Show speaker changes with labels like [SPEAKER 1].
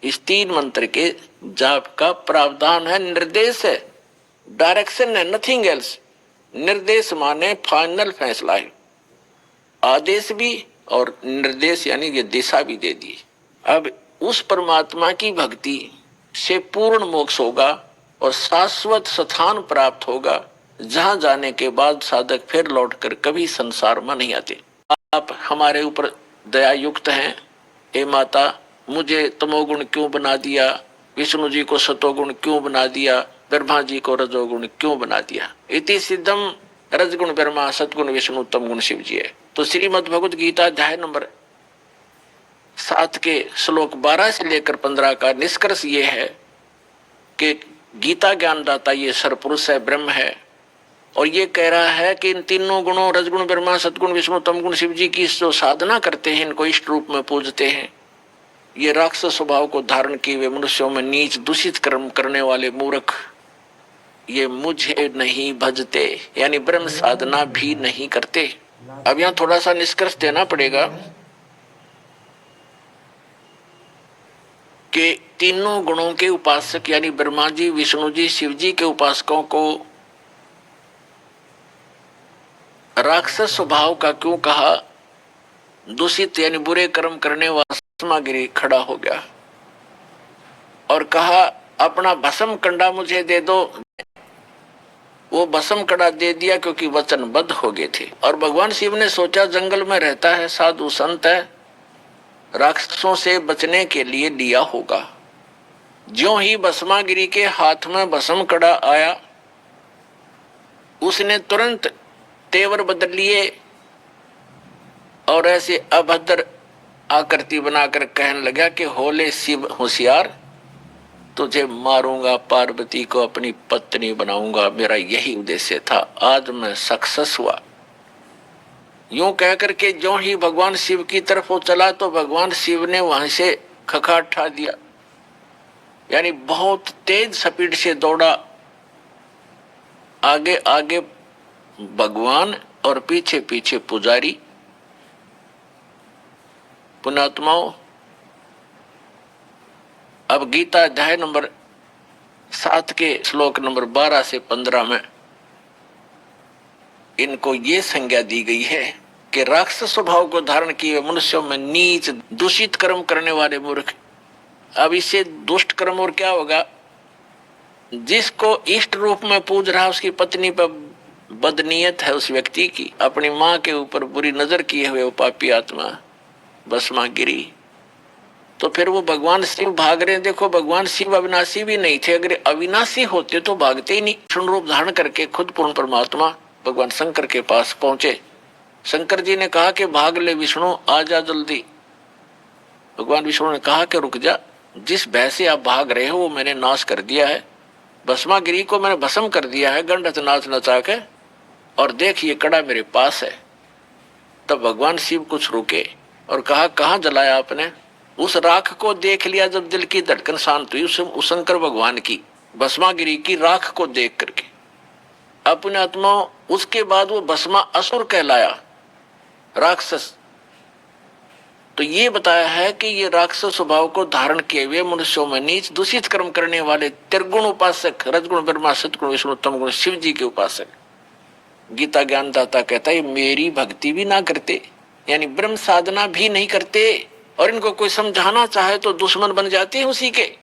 [SPEAKER 1] इस 3 मंत्र के जाप का प्रावधान है, निर्देश है, डायरेक्शन है, नथिंग एल्स। निर्देश माने फाइनल फैसला है, आदेश भी और निर्देश यानी ये दिशा भी दे दी। अब उस परमात्मा की भक्ति से पूर्ण मोक्ष होगा और शाश्वत स्थान प्राप्त होगा, जहां जाने के बाद साधक फिर लौटकर कभी संसार में नहीं आते। आप हमारे ऊपर दया युक्त हैं, हे माता मुझे तमोगुण क्यों बना दिया, विष्णु जी को सतोगुण क्यों बना दिया, ब्रह्मा जी को रजोगुण क्यों बना दिया। इति सिद्धम रजगुण ब्रह्मा सतगुण विष्णु तम गुण शिव जी है। तो श्रीमद् भगवद गीता अध्याय नंबर 7 के श्लोक 12 से लेकर 15 का निष्कर्ष ये है कि गीता ज्ञानदाता ये सरपुरुष है, ब्रह्म है, और ये कह रहा है कि इन तीनों गुणों रजगुण ब्रह्मा सतगुण विष्णु तम गुण शिव जी की जो साधना करते हैं, इनको इष्ट रूप में पूजते हैं, ये राक्षस स्वभाव को धारण किए हुए मनुष्यों में नीच दूषित कर्म करने वाले मूर्ख, ये मुझे नहीं भजते, यानी ब्रह्म साधना भी नहीं करते। अब यहाँ थोड़ा सा निष्कर्ष देना पड़ेगा कि तीनों गुणों के उपासक यानी ब्रह्मा जी, विष्णु जी, शिव जी के उपासकों को राक्षस स्वभाव का क्यों कहा, दूषित यानी बुरे कर्म करने वाला भस्मागिरी खड़ा हो गया और कहा अपना भस्म कंडा मुझे दे दो। वो भस्म कड़ा दे दिया क्योंकि वचनबद्ध हो गए थे। और भगवान शिव ने सोचा जंगल में रहता है, साधु संत है, राक्षसों से बचने के लिए लिया होगा। ज्यों ही भस्मागिरी के हाथ में भस्म कड़ा आया, उसने तुरंत तेवर बदल लिए और ऐसे अभद्र आकृति बनाकर कहने लगा कि होले शिव होशियार, तुझे मारूंगा, पार्वती को अपनी पत्नी बनाऊंगा, मेरा यही उद्देश्य था, आज मैं सक्सेस हुआ। यूं कहकर के जो ही भगवान शिव की तरफ वो चला तो भगवान शिव ने वहां से खखाट उठा दिया, यानी बहुत तेज स्पीड से दौड़ा। आगे आगे भगवान और पीछे पीछे पुजारी। पुण्यात्माओं, अब गीता अध्याय नंबर 7 के श्लोक नंबर 12 से 15 में इनको ये संज्ञा दी गई है कि राक्षस स्वभाव को धारण किए मनुष्यों में नीच दूषित कर्म करने वाले मूर्ख। अब इससे दुष्ट कर्म और क्या होगा, जिसको इष्ट रूप में पूज रहा उसकी पत्नी पर बदनीयत है, उस व्यक्ति की अपनी माँ के ऊपर बुरी नजर किए हुए वो पापी आत्मा भस्मागिरी, तो फिर वो भगवान शिव भाग रहे हैं। देखो भगवान शिव अविनाशी भी नहीं थे, अगर अविनाशी होते तो भागते ही नहीं। क्षण रूप धारण करके खुद पूर्ण परमात्मा भगवान शंकर के पास पहुंचे। शंकर जी ने कहा कि भाग ले विष्णु, आ जा जल्दी। भगवान विष्णु ने कहा कि रुक जा, जिस भय से आप भाग रहे हो वो मैंने नाश कर दिया है, भस्मागिरी को मैंने भस्म कर दिया है गंडत नाच नचा के, और देख ये कड़ा मेरे पास है। तब भगवान शिव कुछ रुके और कहा कहाँ जलाया आपने। उस राख को देख लिया जब दिल की धड़कन शांत हुई, उस शंकर भगवान की भस्मागिरी की राख को देख करके अपने आत्मा, उसके बाद वो भस्मा असुर कहलाया, राक्षस। तो ये बताया है कि ये राक्षस स्वभाव को धारण किए हुए मनुष्यों में नीच दूषित कर्म करने वाले त्रिगुण उपासक, रजगुण ब्रह्मा सतगुण विष्णु तम गुण शिव जी के उपासक, गीता ज्ञानदाता कहता है मेरी भक्ति भी ना करते, यानी ब्रह्म साधना भी नहीं करते, और इनको कोई समझाना चाहे तो दुश्मन बन जाते हैं उसी के।